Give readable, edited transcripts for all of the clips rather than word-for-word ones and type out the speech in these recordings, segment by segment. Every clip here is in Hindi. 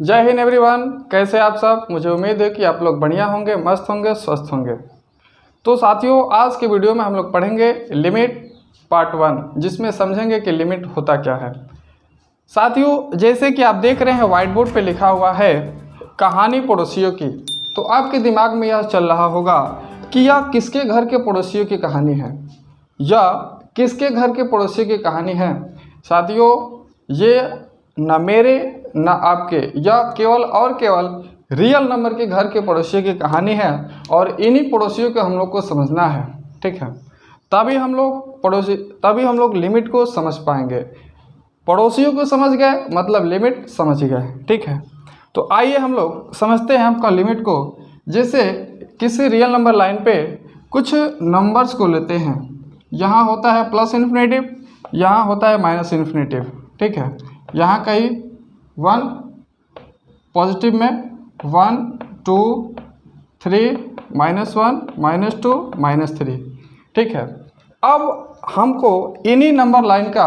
जय हिंद एवरीवन, कैसे आप सब। मुझे उम्मीद है कि आप लोग बढ़िया होंगे, मस्त होंगे, स्वस्थ होंगे। तो साथियों, आज के वीडियो में हम लोग पढ़ेंगे लिमिट पार्ट 1, जिसमें समझेंगे कि लिमिट होता क्या है। साथियों, जैसे कि आप देख रहे हैं व्हाइट बोर्ड पे लिखा हुआ है कहानी पड़ोसियों की, तो आपके दिमाग में यह चल रहा होगा कि यह किसके घर के पड़ोसियों की कहानी है या किसके घर के पड़ोसियों की कहानी है। साथियों, ये न मेरे न आपके, या केवल और केवल रियल नंबर के घर के पड़ोसियों की कहानी है और इन्हीं पड़ोसियों को हम लोग को समझना है। ठीक है, तभी हम लोग लिमिट को समझ पाएंगे। पड़ोसियों को समझ गए मतलब लिमिट समझ गए। ठीक है, तो आइए हम लोग समझते हैं आपका लिमिट को। जैसे किसी रियल नंबर लाइन पे कुछ नंबर्स को लेते हैं, यहाँ होता है प्लस इन्फिनेटिव, यहाँ होता है माइनस इन्फिनेटिव। ठीक है, यहाँ कहीं 1 पॉजिटिव में 1 2 3 -1 -2 -3। ठीक है, अब हमको इन्हीं नंबर लाइन का,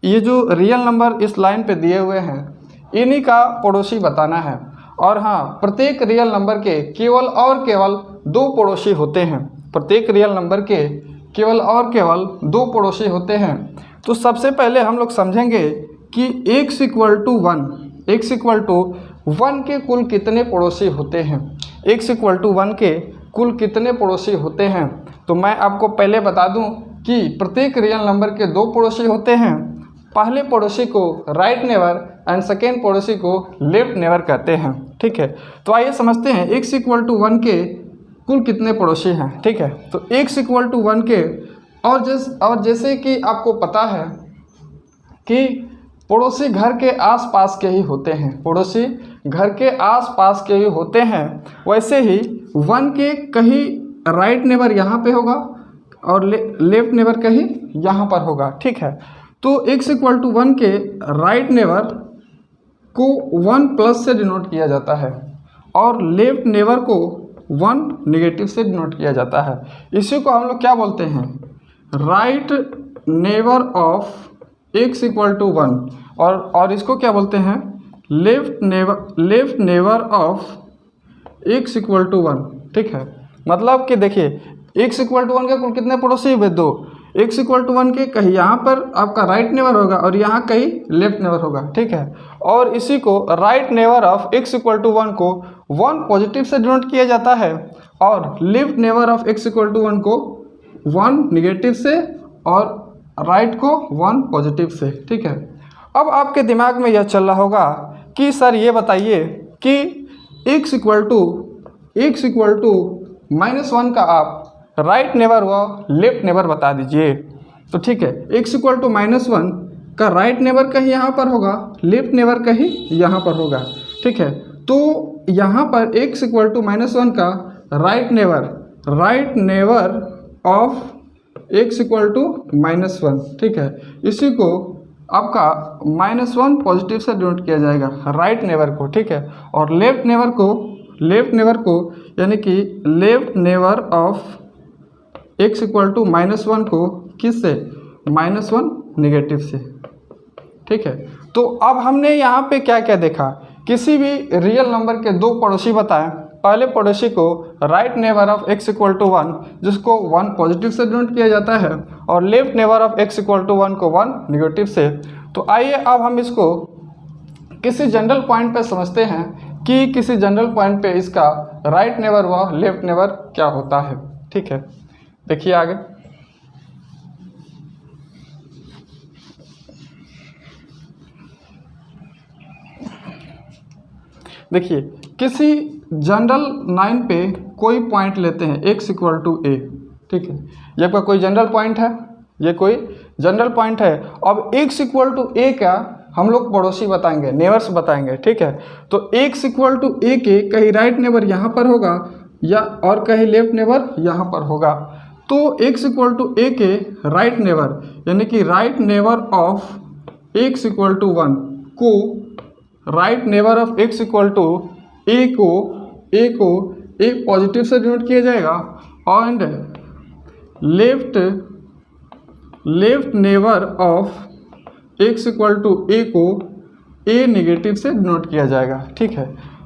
ये जो रियल नंबर इस लाइन पे दिए हुए हैं, इन्हीं का पड़ोसी बताना है। और हाँ, प्रत्येक रियल नंबर के केवल और केवल 2 पड़ोसी होते हैं। प्रत्येक रियल नंबर के केवल और केवल 2 पड़ोसी होते हैं। तो सबसे पहले हम लोग समझेंगे कि x = 1 के कुल कितने पड़ोसी होते हैं। x = 1 के कुल कितने पड़ोसी होते हैं, तो मैं आपको पहले बता दूं कि प्रत्येक रियल नंबर के 2 पड़ोसी होते हैं। पहले पड़ोसी को राइट नेबर एंड सेकेंड पड़ोसी को लेफ्ट नेबर कहते हैं। ठीक है, तो आइए समझते हैं x = 1 के कुल कितने पड़ोसी हैं। ठीक है, तो x = 1 के और जैसे कि आपको पता है कि पड़ोसी घर के आसपास के ही होते हैं, पड़ोसी घर के आसपास के ही होते हैं, वैसे ही 1 के कहीं राइट नेबर यहाँ पे होगा और लेफ्ट नेबर कहीं यहाँ पर होगा। ठीक है, तो x = 1 के राइट नेबर को 1+ से डिनोट किया जाता है और लेफ्ट नेबर को 1 नेगेटिव से डिनोट किया जाता है। इसी को हम लोग क्या बोलते हैं, राइट नेबर ऑफ x = 1, और इसको क्या बोलते हैं, लेफ्ट नेबर ऑफ x = 1। ठीक है, मतलब कि देखिए x = 1 के कुल कितने पड़ोसी हुए, 2। x = 1 के कहीं यहाँ पर आपका राइट नेबर होगा और यहाँ कहीं लेफ्ट नेबर होगा। ठीक है, और इसी को राइट नेबर ऑफ x = 1 को 1 पॉजिटिव से डिनोट किया जाता है और लेफ्ट नेबर ऑफ x = 1 को 1 नेगेटिव से और राइट को 1 पॉजिटिव से। ठीक है, अब आपके दिमाग में यह चल रहा होगा कि सर ये बताइए कि x = -1 का आप राइट नेबर व लेफ्ट नेबर बता दीजिए। तो ठीक है, x = -1 का राइट नेबर कहीं यहाँ पर होगा, लेफ्ट नेबर कहीं यहाँ पर होगा। ठीक है, तो यहाँ पर x = -1 का राइट नेबर ऑफ x = -1। ठीक है, इसी को आपका -1 पॉजिटिव से डिनोट किया जाएगा राइट नेबर को। ठीक है, और लेफ्ट नेबर को यानी कि लेफ्ट नेबर ऑफ x = -1 को किससे, -1 नेगेटिव से। ठीक है, तो अब हमने यहाँ पे क्या क्या देखा, किसी भी रियल नंबर के 2 पड़ोसी बताएं। पहले पड़ोसी को राइट नेबर ऑफ x = 1, जिसको 1 पॉजिटिव से डिनोट किया जाता है, और लेफ्ट नेबर ऑफ x = 1 को 1 नेगेटिव से। तो आइए अब हम इसको किसी जनरल पॉइंट पे समझते हैं कि किसी जनरल पॉइंट पे इसका राइट नेबर व लेफ्ट नेबर क्या होता है। ठीक है, देखिए आगे। देखिए, किसी जनरल लाइन पे कोई पॉइंट लेते हैं x = a। ठीक है, ये आपका कोई जनरल पॉइंट है, ये कोई जनरल पॉइंट है। अब x = a का हम लोग पड़ोसी बताएंगे, नेबर्स बताएंगे। ठीक है, तो x = a के कहीं राइट नेबर यहाँ पर होगा या और कहीं लेफ्ट नेबर यहाँ पर होगा। तो x = a के राइट नेबर यानी कि राइट नेबर ऑफ x = 1 को right neighbour of x = a को एक पॉजिटिव से डिनोट किया जाएगा और left neighbour of x = a को ए नेगेटिव से डिनोट किया जाएगा। ठीक है,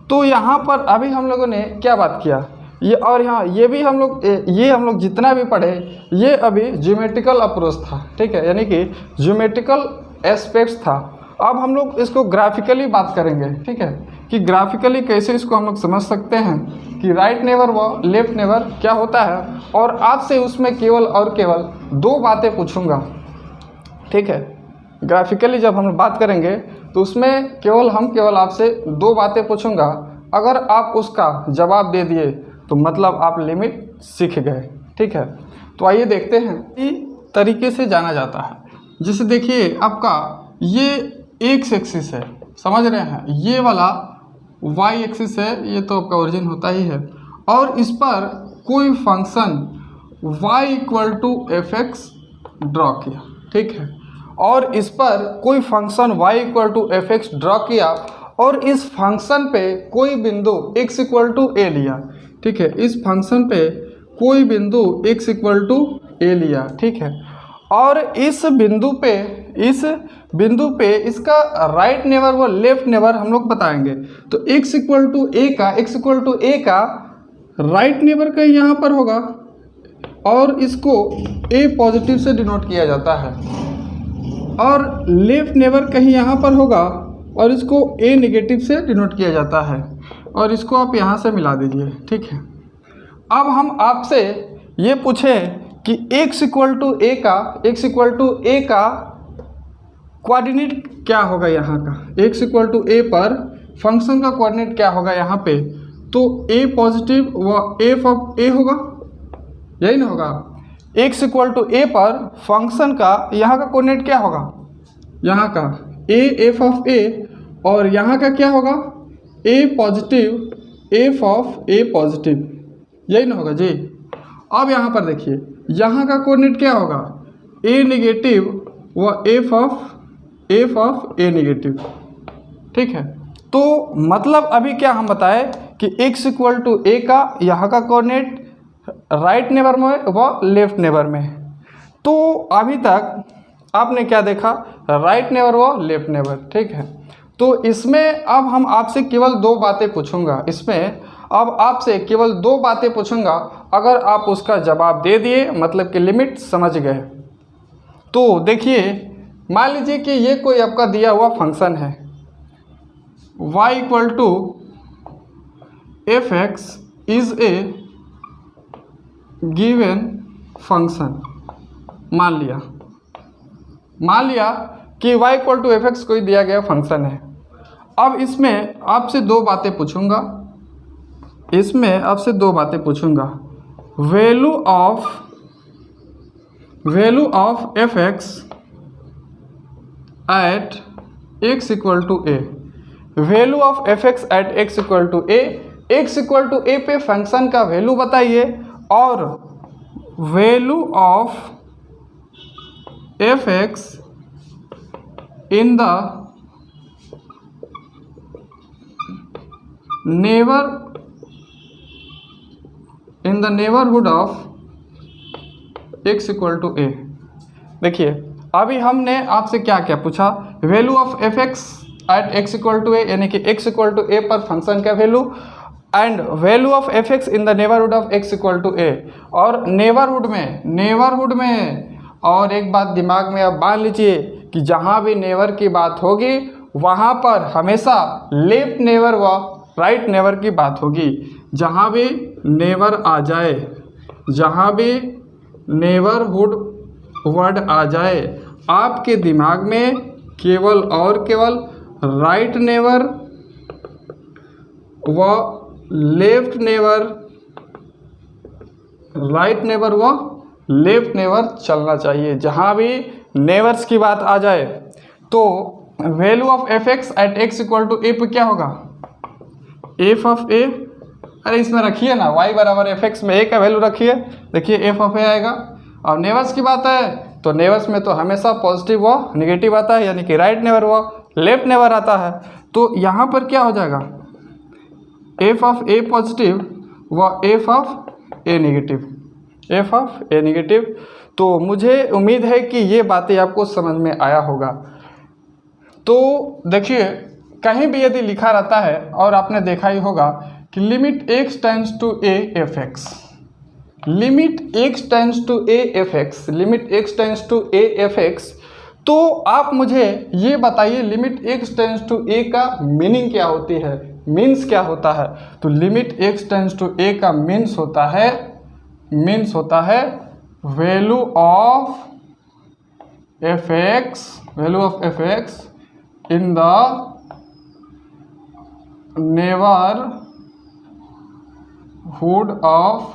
तो यहाँ पर अभी हम लोगों ने क्या बात किया, ये और यहाँ ये भी हम लोग जितना भी पढ़े ये अभी ज्योमेट्रिकल अप्रोच था। ठीक है, यानी कि ज्योमेट्रिकल एस्पेक्ट्स था। अब हम लोग इसको ग्राफिकली बात करेंगे। ठीक है, कि ग्राफिकली कैसे इसको हम लोग समझ सकते हैं कि राइट नेबर व लेफ्ट नेबर क्या होता है, और आपसे उसमें केवल और केवल दो बातें पूछूंगा। ठीक है, ग्राफिकली जब हम बात करेंगे तो उसमें केवल आपसे दो बातें पूछूंगा। अगर आप उसका जवाब दे दिए तो मतलब आप लिमिट सीख गए। ठीक है, तो आइए देखते हैं कि तरीके से जाना जाता है। जैसे देखिए आपका ये एक्स एक्सिस है, समझ रहे हैं, ये वाला वाई एक्सिस है, ये तो आपका ओरिजिन होता ही है, और इस पर कोई function y equal to F X draw किया। ठीक है, और इस पर कोई function y equal to F X draw किया, और इस फंक्शन पे कोई बिंदु x इक्वल टू ए लिया। ठीक है, इस फंक्शन पे कोई बिंदु x इक्वल टू ए लिया। ठीक है, और इस बिंदु पे इसका राइट नेबर व लेफ्ट नेबर हम लोग बताएंगे। तो x इक्वल टू ए का राइट नेबर कहीं यहाँ पर होगा, और इसको a पॉजिटिव से डिनोट किया जाता है, और लेफ्ट नेबर कहीं यहाँ पर होगा और इसको a नेगेटिव से डिनोट किया जाता है, और इसको आप यहाँ से मिला दीजिए। ठीक है, अब हम आपसे ये पूछें कि x इक्वल टू ए का कोऑर्डिनेट क्या होगा यहाँ का, x इक्वल टू ए पर फंक्शन का कोऑर्डिनेट क्या होगा यहाँ पे, तो a पॉजिटिव व एफ ऑफ ए होगा, यही ना होगा। x इक्वल टू ए पर फंक्शन का यहाँ का कोऑर्डिनेट क्या होगा, यहाँ का a एफ ऑफ ए, और यहाँ का क्या होगा a positive F of A positive, यही ना होगा जी। अब यहाँ पर देखिए यहाँ का कोऑर्डिनेट क्या होगा, a नेगेटिव व एफ ऑफ ए नेगेटिव। ठीक है, तो मतलब अभी क्या हम बताए कि x इक्वल टू ए का यहाँ का कोऑर्डिनेट राइट नेबर में व लेफ्ट नेबर में। तो अभी तक आपने क्या देखा, राइट नेबर व लेफ्ट नेबर। ठीक है, तो इसमें अब हम आपसे केवल दो बातें पूछूंगा, अगर आप उसका जवाब दे दिए मतलब कि लिमिट समझ गए। तो देखिए मान लीजिए कि ये कोई आपका दिया हुआ फंक्शन है y equal to F X is a given function. मान लिया कि y equal to F X कोई दिया गया फंक्शन है। अब इसमें आपसे दो बातें पूछूंगा, value of F X at X equal to A, value of F X at X equal to A, X equal to A पे फंक्शन का वैल्यू बताइए, और value of F X in the neighbourhood of X equal to A. देखिए अभी हमने आपसे क्या क्या पूछा, value of F X at X equal to A, यानी कि एक्स इक्वल टू ए पर फंक्शन का value, and value of F X in the neighbourhood of X equal to A. और नेबरहुड में और एक बात दिमाग में आप बांध लीजिए कि जहाँ भी नेबर की बात होगी वहाँ पर हमेशा लेफ्ट नेबर व राइट नेबर की बात होगी। जहाँ भी नेबर आ जाए, जहाँ भी नेबरहुड वर्ड आ जाए, आपके दिमाग में केवल और केवल राइट नेबर व लेफ्ट नेबर चलना चाहिए। जहाँ भी नेबर्स की बात आ जाए तो value of F X at X equal to A पे क्या होगा, एफ ऑफ ए। अरे इसमें रखिए ना y बराबर एफ एक्स में ए का वैल्यू रखिए, देखिए एफ ऑफ ए आएगा। और नेबर्स की बात है तो नेबर्स में तो हमेशा पॉजिटिव व निगेटिव आता है, यानी कि राइट नेबर व लेफ्ट नेबर आता है। तो यहाँ पर क्या हो जाएगा, एफ ऑफ ए पॉजिटिव व एफ ऑफ ए नेगेटिव। तो मुझे उम्मीद है कि ये बातें आपको समझ में आया होगा। तो देखिए कहीं भी यदि लिखा रहता है और आपने देखा ही होगा कि limit x tends to a f x, limit x tends to a f x, limit x tends to a f x, तो आप मुझे ये बताइए limit x tends to a का मीनिंग क्या होती है, मीन्स क्या होता है। तो limit x tends to a का मीन्स होता है value of f(x) in the neighbourhood of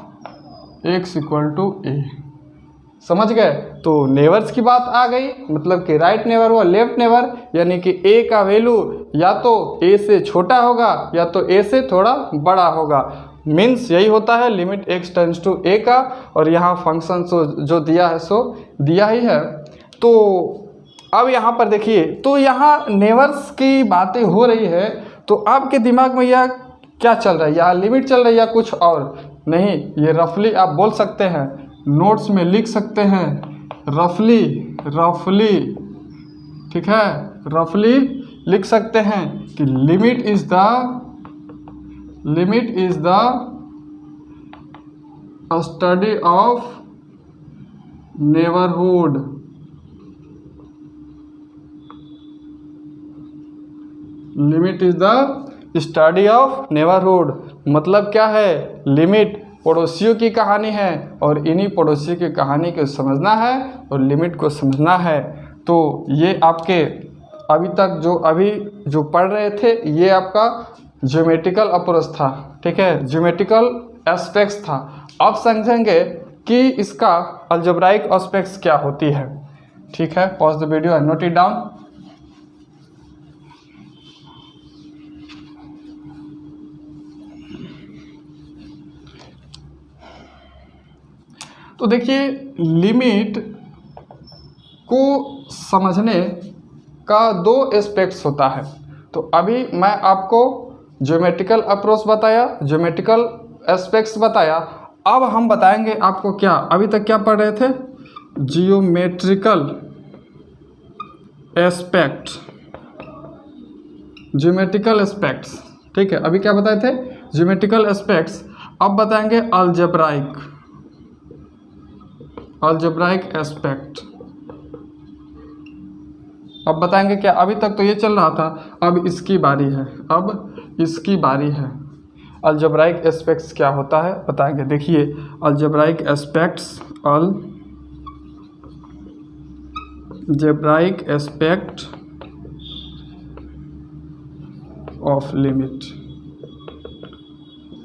x equal to a। समझ गए। तो नेबर्स की बात आ गई, मतलब कि राइट नेबर व लेफ्ट नेबर, यानी कि a का वैल्यू या तो a से छोटा होगा या तो a से थोड़ा बड़ा होगा। मीन्स यही होता है limit x tends to a का। और यहाँ फंक्शन जो दिया है सो दिया ही है। तो अब यहाँ पर देखिए, तो यहाँ नेबर्स की बातें हो रही है, तो आपके दिमाग में यह क्या चल रहा है, या लिमिट चल रही है या कुछ और नहीं, ये रफली आप बोल सकते हैं, नोट्स में लिख सकते हैं रफली, ठीक है, रफली लिख सकते हैं कि limit is the study of neighbourhood, limit is the study of neighbourhood. मतलब क्या है, लिमिट पड़ोसियों की कहानी है और इन्हीं पड़ोसियों की कहानी को समझना है और लिमिट को समझना है। तो ये आपके अभी तक जो पढ़ रहे थे ये आपका ज्योमेट्रिकल अप्रोच था, ठीक है, ज्योमेट्रिकल एस्पेक्ट्स था। अब समझेंगे कि इसका अलजेब्राइक एस्पेक्ट्स क्या होती है। ठीक है, pause the video and note it down. तो देखिए लिमिट को समझने का दो एस्पेक्ट्स होता है। तो अभी मैं आपको ज्योमेट्रिकल अप्रोच बताया, ज्योमेट्रिकल एस्पेक्ट्स बताया। अब हम बताएंगे आपको क्या, अभी तक क्या पढ़ रहे थे, जियोमेट्रिकल एस्पेक्ट, ज्योमेट्रिकल एस्पेक्ट्स। ठीक है, अभी क्या बताए थे, ज्योमेट्रिकल एस्पेक्ट्स। अब बताएंगे अलजेब्राइक एस्पेक्ट। अब बताएंगे क्या, अभी तक तो ये चल रहा था, अब इसकी बारी है, अलजेब्राइक एस्पेक्ट्स क्या होता है बताएंगे। देखिए अलजेब्राइक एस्पेक्ट ऑफ लिमिट,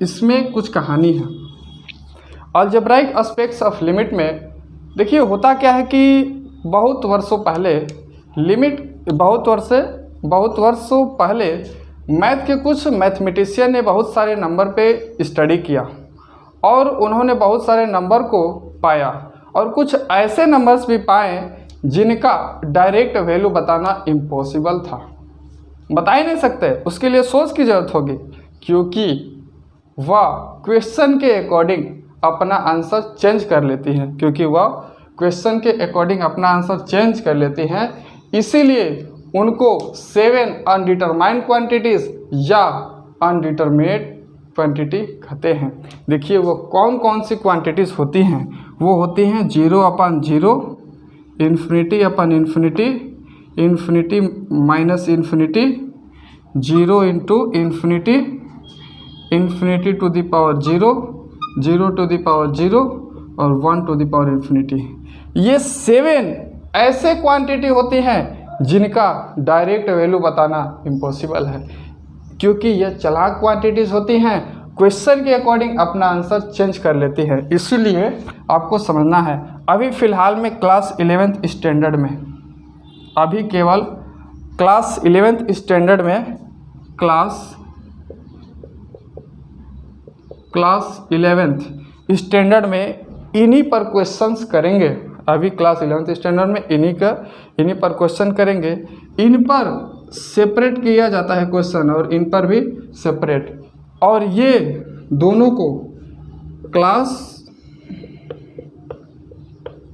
इसमें कुछ कहानी है। अलजेब्राइक एस्पेक्ट्स ऑफ लिमिट में देखिए होता क्या है कि बहुत वर्षों पहले मैथ के कुछ मैथमेटिशियन ने बहुत सारे नंबर पे स्टडी किया और उन्होंने बहुत सारे नंबर को पाया और कुछ ऐसे नंबर्स भी पाए जिनका डायरेक्ट वैल्यू बताना इम्पॉसिबल था, बता ही नहीं सकते, उसके लिए सोच की ज़रूरत होगी, क्योंकि वह क्वेश्चन के अकॉर्डिंग अपना आंसर चेंज कर लेती हैं, इसीलिए उनको 7 अनडिटरमाइंड क्वांटिटीज़ या अनडिटरमिनेट क्वांटिटी कहते हैं। देखिए वो कौन कौन सी क्वांटिटीज़ होती हैं, वो होती हैं 0/0, infinity upon infinity, infinity minus infinity, 0 into infinity, infinity to the power 0, 0 to the power 0 और 1 टू द पावर इन्फिनिटी। ये 7 ऐसे क्वांटिटी होती हैं जिनका डायरेक्ट वैल्यू बताना इम्पॉसिबल है, क्योंकि ये चालाक क्वांटिटीज़ होती हैं, क्वेश्चन के अकॉर्डिंग अपना आंसर चेंज कर लेती है, इसीलिए आपको समझना है। अभी फ़िलहाल में क्लास 11th स्टैंडर्ड में, अभी केवल क्लास 11th स्टैंडर्ड में, क्लास 11th स्टैंडर्ड में इन्हीं पर क्वेश्चंस करेंगे। अभी क्लास 11th स्टैंडर्ड में इन्हीं पर क्वेश्चन करेंगे। इन पर सेपरेट किया जाता है क्वेश्चन और इन पर भी सेपरेट, और ये दोनों को क्लास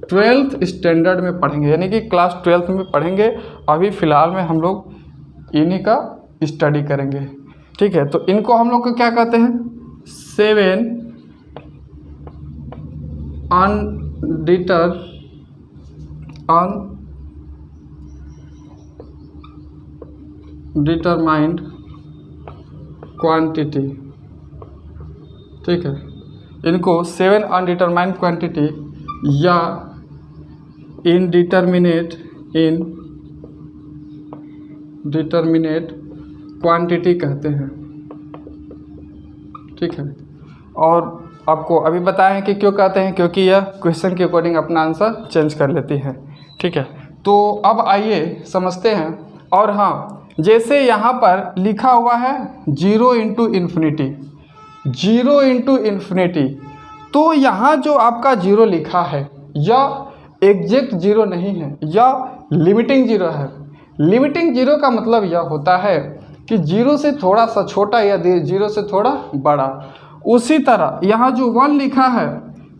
12th स्टैंडर्ड में पढ़ेंगे, यानी कि क्लास 12th में पढ़ेंगे। अभी फ़िलहाल में हम लोग इन्हीं का स्टडी करेंगे। ठीक है, तो इनको हम लोग को क्या कहते हैं? 7 अनडिटरमाइंड क्वांटिटी। ठीक है, इनको 7 अनडिटरमाइंड क्वांटिटी या इनडिटरमिनेट क्वांटिटी कहते हैं। ठीक है, और आपको अभी बताया है कि क्यों कहते हैं, क्योंकि यह क्वेश्चन के अकॉर्डिंग अपना आंसर चेंज कर लेती है। ठीक है, तो अब आइए समझते हैं। और हाँ, जैसे यहाँ पर लिखा हुआ है 0 इंटू इन्फिनिटी, 0 इंटू इन्फिनिटी, तो यहाँ जो आपका 0 लिखा है यह एग्जैक्ट 0 नहीं है, यह लिमिटिंग 0 है। लिमिटिंग 0 का मतलब यह होता है कि 0 से थोड़ा सा छोटा या 0 से थोड़ा बड़ा। उसी तरह यहाँ जो 1 लिखा है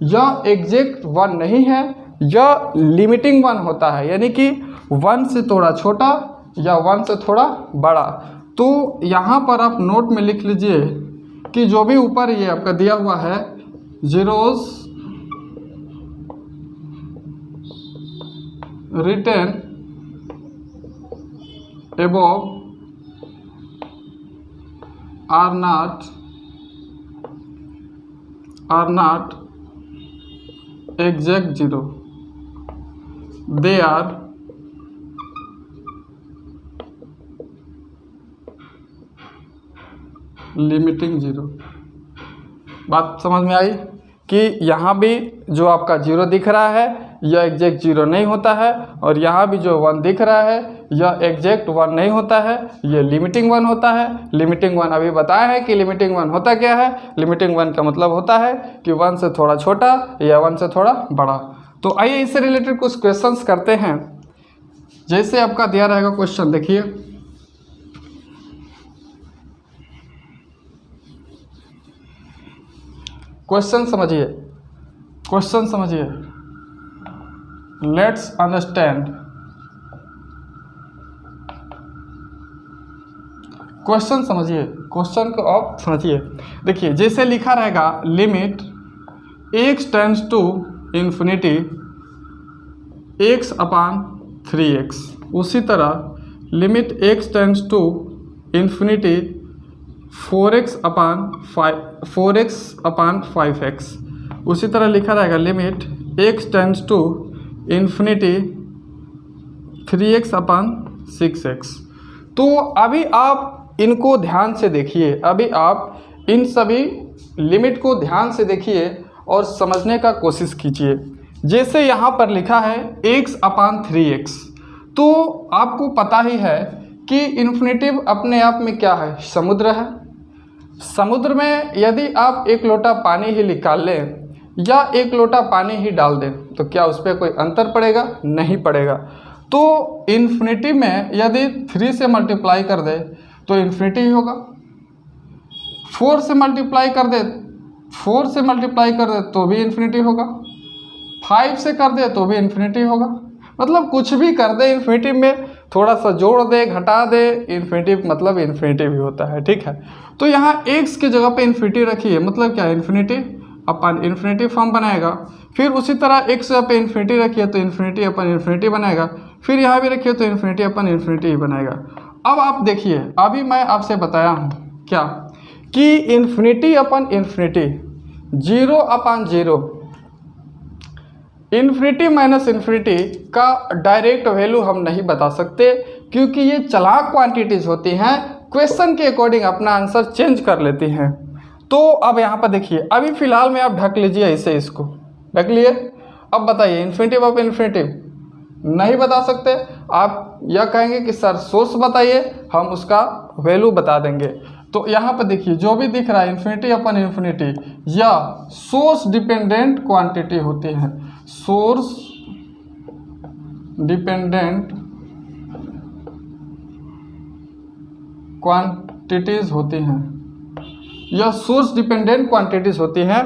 यह एग्जैक्ट 1 नहीं है, यह लिमिटिंग 1 होता है, यानी कि 1 से थोड़ा छोटा या 1 से थोड़ा बड़ा। तो यहाँ पर आप नोट में लिख लीजिए कि जो भी ऊपर ये आपका दिया हुआ है zeros written above are not exact 0, they are limiting 0। बात समझ में आई कि यहाँ भी जो आपका 0 दिख रहा है यह एग्जैक्ट 0 नहीं होता है, और यहाँ भी जो 1 दिख रहा है यह एग्जैक्ट 1 नहीं होता है, यह लिमिटिंग 1 होता है। लिमिटिंग 1 अभी बताया है कि लिमिटिंग 1 होता क्या है। लिमिटिंग 1 का मतलब होता है कि 1 से थोड़ा छोटा या 1 से थोड़ा बड़ा। तो आइए इससे रिलेटेड कुछ क्वेश्चंस करते हैं। जैसे आपका दिया रहेगा क्वेश्चन, देखिए क्वेश्चन समझिए, लेट्स अंडरस्टैंड। क्वेश्चन समझिए, क्वेश्चन को आप समझिए। देखिए जैसे लिखा रहेगा limit x tends to infinity x upon 3x, उसी तरह limit x tends to infinity 4x upon 5x, उसी तरह लिखा रहेगा limit x tends to infinity 3x upon 6x। तो अभी आप इनको ध्यान से देखिए, अभी आप इन सभी लिमिट को ध्यान से देखिए और समझने का कोशिश कीजिए। जैसे यहाँ पर लिखा है x अपान 3x, तो आपको पता ही है कि इन्फिनिटिव अपने आप में क्या है, समुद्र है। समुद्र में यदि आप 1 लोटा पानी ही निकाल लें या 1 लोटा पानी ही डाल दें तो क्या उस पर कोई अंतर पड़ेगा? नहीं पड़ेगा। तो इन्फिनिटी में यदि 3 से मल्टीप्लाई कर दे तो इन्फिनिटी ही होगा, 4 से मल्टीप्लाई कर दे तो भी इन्फिनिटी होगा, 5 से कर दे तो भी इन्फिनिटी होगा। मतलब कुछ भी कर दे इन्फिनिटी में, थोड़ा सा जोड़ दे घटा दे, इन्फिनिटी मतलब इन्फिनिटी भी होता है। ठीक है, तो यहाँ x की जगह पे इन्फिनिटी रखिए, मतलब क्या, इन्फिनिटी अपन इन्फिनिटी फॉर्म बनाएगा। फिर उसी तरह x जगह पे इन्फिनिटी रखिए तो इन्फिनिटी अपन इन्फिनिटी बनाएगा। फिर यहाँ भी रखिए तो इन्फिनिटी अपन इन्फिनिटी ही बनाएगा। अब आप देखिए, अभी मैं आपसे बताया हूँ क्या कि इन्फिनिटी अपन इन्फिनिटी 0 अपान 0, इन्फिनिटी माइनस इन्फिनिटी का डायरेक्ट वैल्यू हम नहीं बता सकते, क्योंकि ये चालाक क्वांटिटीज़ होती हैं, क्वेश्चन के अकॉर्डिंग अपना आंसर चेंज कर लेती हैं। तो अब यहाँ पर देखिए, अभी फ़िलहाल में आप ढक लीजिए इसे, इसको ढक लिए। अब बताइए इन्फिनिटिव ऑफ इन्फिनिटिव नहीं बता सकते, आप यह कहेंगे कि सर सोर्स बताइए, हम उसका वैल्यू बता देंगे। तो यहाँ पर देखिए जो भी दिख रहा है इन्फिनिटी अपन इन्फिनिटी या सोर्स डिपेंडेंट क्वांटिटी होती हैं, सोर्स डिपेंडेंट क्वांटिटीज़ होती हैं, यह सोर्स डिपेंडेंट क्वांटिटीज़ होती हैं।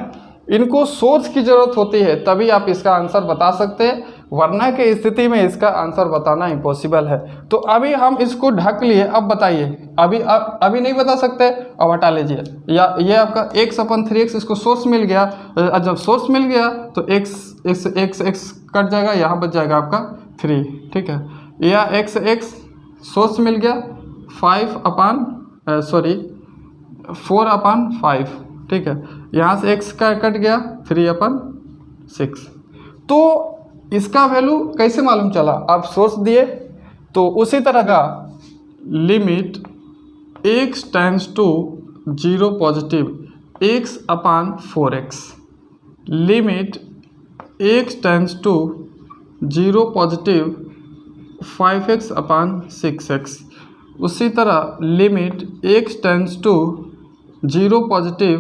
इनको सोर्स की ज़रूरत होती है तभी आप इसका आंसर बता सकते हैं, वरना की स्थिति में इसका आंसर बताना इम्पॉसिबल है। तो अभी हम इसको ढक लिए, अब बताइए, अभी नहीं बता सकते, अब हटा लीजिए। या ये आपका x/3x इसको सोर्स मिल गया, जब सोर्स मिल गया तो x कट जाएगा, यहाँ बच जाएगा आपका 3, ठीक है। या x सोर्स मिल गया 4/5, ठीक है। यहाँ से x का कट गया 3/6। तो इसका वैल्यू कैसे मालूम चला? आप सोर्स दिए तो उसी तरह का limit x tends to 0 positive x/4x, limit x tends to 0 positive 5x/6x, उसी तरह limit x tends to 0 positive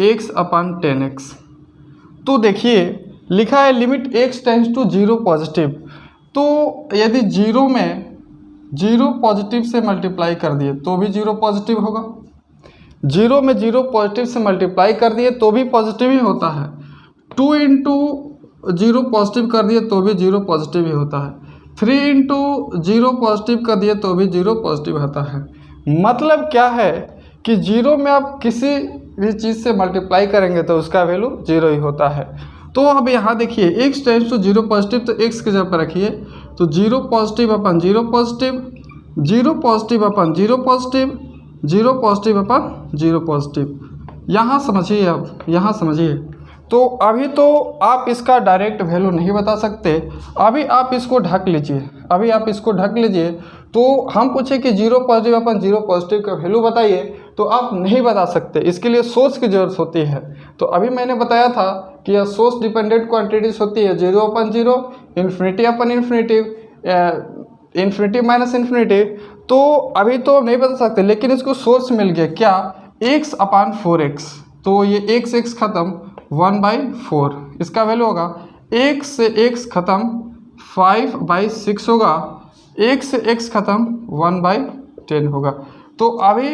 x/10x। तो देखिए लिखा है limit x tends to 0 positive, तो यदि 0 में 0 पॉजिटिव से मल्टीप्लाई कर दिए तो भी 0 पॉजिटिव होगा, 0 में 0 पॉजिटिव से मल्टीप्लाई कर दिए तो भी पॉजिटिव ही होता है, 2 इंटू 0 पॉजिटिव कर दिए तो भी 0 पॉजिटिव ही होता है, 3 इंटू 0 पॉजिटिव कर दिए तो भी 0 पॉजिटिव होता है। मतलब क्या है कि 0 में आप किसी भी चीज़ से मल्टीप्लाई करेंगे तो उसका वैल्यू 0 ही होता है। तो अब यहाँ देखिए x टेंड्स टू 0 पॉजिटिव, तो x की जगह पर रखिए, तो 0 पॉजिटिव/0 पॉजिटिव, 0 पॉजिटिव/0 पॉजिटिव, 0 पॉजिटिव/0 पॉजिटिव। यहाँ समझिए, अब यहाँ समझिए। तो अभी तो आप इसका डायरेक्ट वैल्यू नहीं बता सकते, अभी आप इसको ढक लीजिए, तो हम पूछे कि 0 पॉजिटिव/0 पॉजिटिव का वैल्यू बताइए, तो आप नहीं बता सकते, इसके लिए सोर्स की ज़रूरत होती है। तो अभी मैंने बताया था कि यह सोर्स डिपेंडेंट क्वांटिटीज़ होती है 0/0, इन्फिनिटी/इन्फिनिटी, इन्फिनिटी माइनस इन्फिनिटी। तो अभी तो नहीं बता सकते, लेकिन इसको सोर्स मिल गया क्या, x/4x, तो ये x ख़त्म 1/4, इसका वैल्यू होगा x से x ख़त्म 5/6 होगा, x से x ख़त्म 1/10 होगा। तो अभी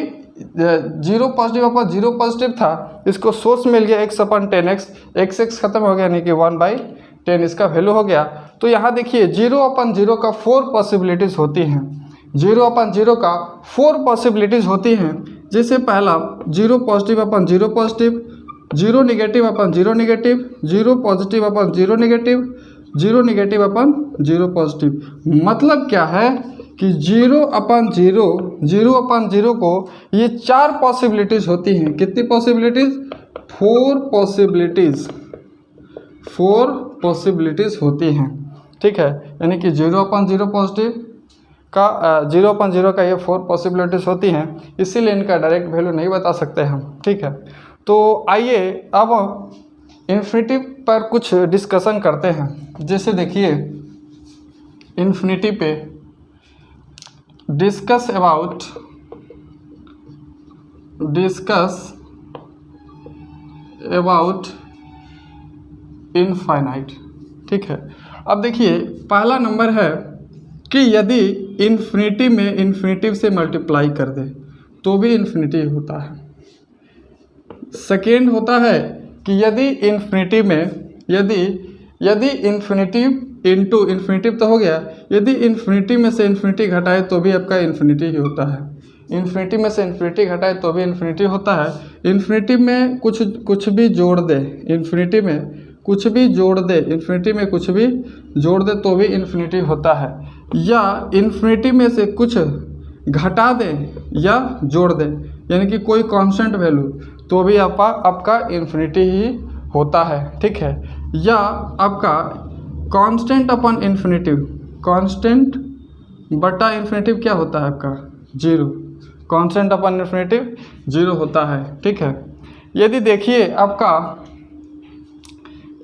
0 पॉजिटिव/0 पॉजिटिव था, इसको सोर्स मिल गया x/10x, x ख़त्म हो गया, यानी कि 1/10 इसका वैल्यू हो गया। तो यहाँ देखिए 0/0 का 4 पॉसिबिलिटीज़ होती हैं, 0/0 का 4 पॉसिबिलिटीज़ होती हैं। जैसे पहला 0 पॉजिटिव/0 पॉजिटिव, 0 नेगेटिव/0 नेगेटिव, 0 पॉजिटिव/0 नेगेटिव, 0 नेगेटिव/0 पॉजिटिव। मतलब क्या है कि 0/0 को ये 4 पॉसिबिलिटीज़ होती हैं। कितनी पॉसिबिलिटीज़? 4 पॉसिबिलिटीज़ होती हैं, ठीक है। यानी कि 0/0 पॉजिटिव का 0/0 का ये 4 पॉसिबिलिटीज़ होती हैं, इसीलिए इनका डायरेक्ट वैल्यू नहीं बता सकते हम, ठीक है। तो आइए अब इन्फिनिटी पर कुछ डिस्कशन करते हैं। जैसे देखिए इन्फिनिटी पे डिस्कस अबाउट इनफाइनाइट, ठीक है। अब देखिए पहला नंबर है कि यदि इन्फिनिटी में इन्फिनिटी से मल्टीप्लाई कर दे तो भी इन्फिनिटी होता है। सेकेंड होता है कि यदि इन्फिनिटी में यदि इन्फिनिटी इंटू इन्फिनिटी तो हो गया, यदि इन्फिनिटी में से इन्फिनिटी घटाए तो भी आपका इन्फिनिटी ही होता है, इन्फिनिटी में से इन्फिनिटी घटाए तो भी इन्फिनिटी होता है। इन्फिनिटी में कुछ भी जोड़ दे, इन्फिनिटी में कुछ भी जोड़ दे, इन्फिनिटी में कुछ भी जोड़ दे तो भी इन्फिनिटी होता है, या इन्फिनिटी में से कुछ घटा दे या जोड़ दे, यानी कि कोई कांस्टेंट वैल्यू, तो भी आपका इन्फिनिटी ही होता है, ठीक है। या आपका कांस्टेंट अपन इन्फिनिटिव, कांस्टेंट बटा इन्फिनिटिव क्या होता है आपका 0, कांस्टेंट अपन इन्फिनिटिव 0 होता है, ठीक है। यदि देखिए आपका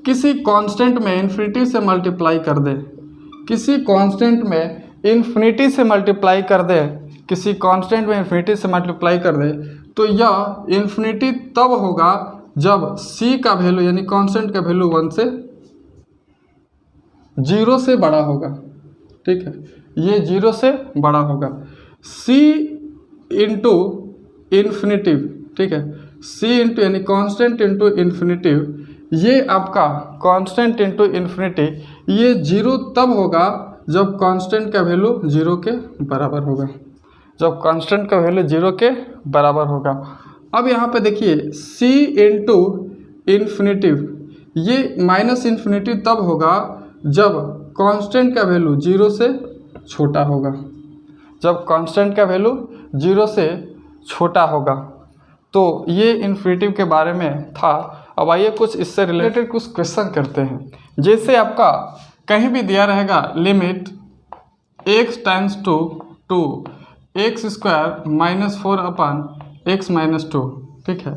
किसी कांस्टेंट में इन्फिनिटी से मल्टीप्लाई कर दे, किसी कांस्टेंट में इन्फिनिटी से मल्टीप्लाई कर दे, किसी कांस्टेंट में इन्फिनिटी से मल्टीप्लाई कर दे, तो यह इन्फिनिटी तब होगा जब c का वैल्यू यानी कांस्टेंट का वैल्यू 1 से 0 से बड़ा होगा, ठीक है। ये 0 से बड़ा होगा। c इंटू इन्फिनिटिव, ठीक है, c इंटू यानी कांस्टेंट इंटू इन्फिनिटिव, ये आपका कांस्टेंट इंटू इन्फिनिटी, ये 0 तब होगा जब कांस्टेंट का वैल्यू 0 के बराबर होगा, जब कांस्टेंट का वैल्यू 0 के बराबर होगा। अब यहाँ पे देखिए c इंटू इन्फिनिटी, ये माइनस इन्फिनिटी तब होगा जब कांस्टेंट का वैल्यू 0 से छोटा होगा, जब कांस्टेंट का वैल्यू 0 से छोटा होगा। तो ये इन्फिनिटी के बारे में था। अब आइए कुछ इससे रिलेटेड कुछ क्वेश्चन करते हैं। जैसे आपका कहीं भी दिया रहेगा limit x tends to 2x² -4 upon x - 2, ठीक है।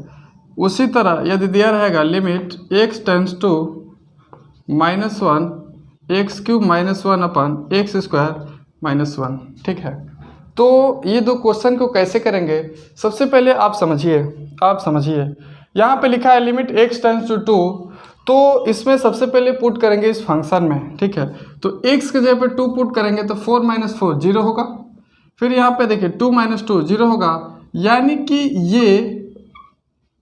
उसी तरह यदि दिया रहेगा limit x tends to -1 x³ -1 upon x² -1, ठीक है। तो ये दो क्वेश्चन को कैसे करेंगे, सबसे पहले आप समझिए यहाँ पे लिखा है लिमिट x टेंड्स टू 2, तो इसमें सबसे पहले पुट करेंगे इस फंक्शन में, ठीक है। तो x के जगह पे 2 पुट करेंगे तो 4 - 4 0 होगा। फिर यहाँ पे देखिए 2 - 2 0 होगा, यानी कि ये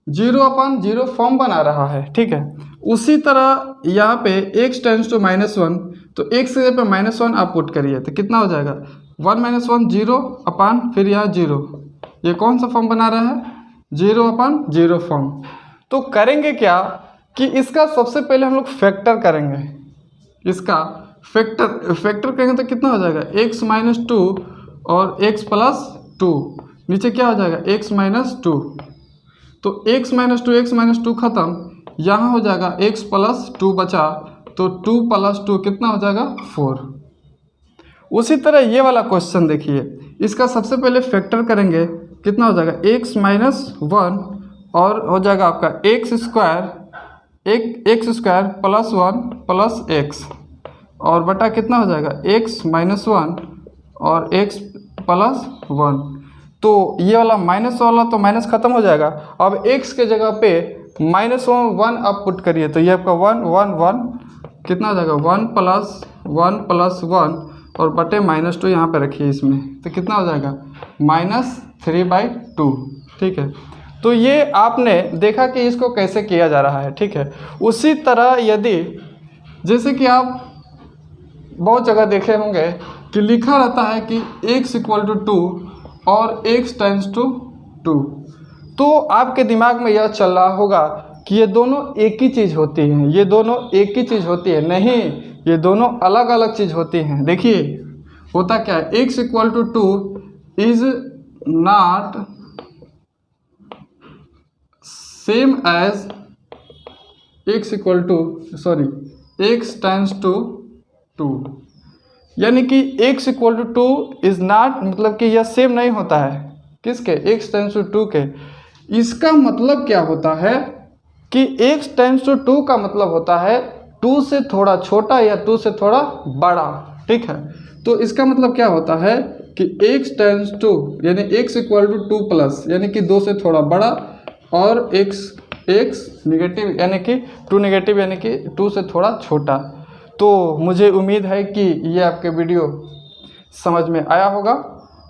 0/0 फॉर्म बना रहा है, ठीक है। उसी तरह यहाँ पे x टेंड्स टू -1, तो x के जगह पे -1 आप पुट करिए तो कितना हो जाएगा 1 - 1 0 अपान फिर यहाँ 0, ये कौन सा फॉर्म बना रहा है 0/0 फॉर्म। तो करेंगे क्या कि इसका सबसे पहले हम लोग फैक्टर करेंगे, इसका फैक्टर करेंगे तो कितना हो जाएगा x - 2 और x + 2, नीचे क्या हो जाएगा x - 2, तो x - 2 खत्म, यहाँ हो जाएगा x + 2 बचा, तो 2 + 2 कितना हो जाएगा 4। उसी तरह ये वाला क्वेश्चन देखिए, इसका सबसे पहले फैक्टर करेंगे, कितना हो जाएगा x - 1 और हो जाएगा आपका x² +1 + x और बटा कितना हो जाएगा x - 1 और x + 1। तो ये वाला माइनस वाला तो माइनस खत्म हो जाएगा। अब x के जगह पे -1 आप पुट करिए तो ये आपका 1 1 1 कितना हो जाएगा 1 + 1 और बटे -2 यहाँ पे रखिए इसमें, तो कितना हो जाएगा -3/2, ठीक है। तो ये आपने देखा कि इसको कैसे किया जा रहा है, ठीक है। उसी तरह यदि जैसे कि आप बहुत जगह देखे होंगे कि लिखा रहता है कि x = 2 और x टेंड्स टू 2, तो आपके दिमाग में यह चल रहा होगा कि ये दोनों एक ही चीज़ होती हैं, ये दोनों एक ही चीज़ होती है। नहीं, ये दोनों अलग अलग चीज़ होती हैं। देखिए होता क्या है, x = 2 is not same as x tends to 2, यानी कि x = 2 इज नॉट, मतलब कि यह सेम नहीं होता है किसके x टेंड्स टू 2 के। इसका मतलब क्या होता है कि x टेंड्स टू 2 का मतलब होता है 2 से थोड़ा छोटा या 2 से थोड़ा बड़ा, ठीक है। तो इसका मतलब क्या होता है कि x टेंड्स टू यानी x = 2+ यानी कि 2 से थोड़ा बड़ा और x नेगेटिव यानी कि 2 नेगेटिव यानी कि 2 से थोड़ा छोटा। तो मुझे उम्मीद है कि ये आपके वीडियो समझ में आया होगा।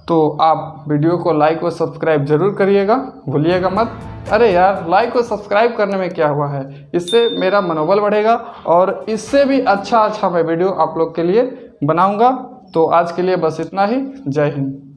तो आप वीडियो को लाइक और सब्सक्राइब ज़रूर करिएगा, भूलिएगा मत। अरे यार, लाइक और सब्सक्राइब करने में क्या हुआ है, इससे मेरा मनोबल बढ़ेगा और इससे भी अच्छा मैं वीडियो आप लोग के लिए बनाऊंगा। तो आज के लिए बस इतना ही। जय हिंद।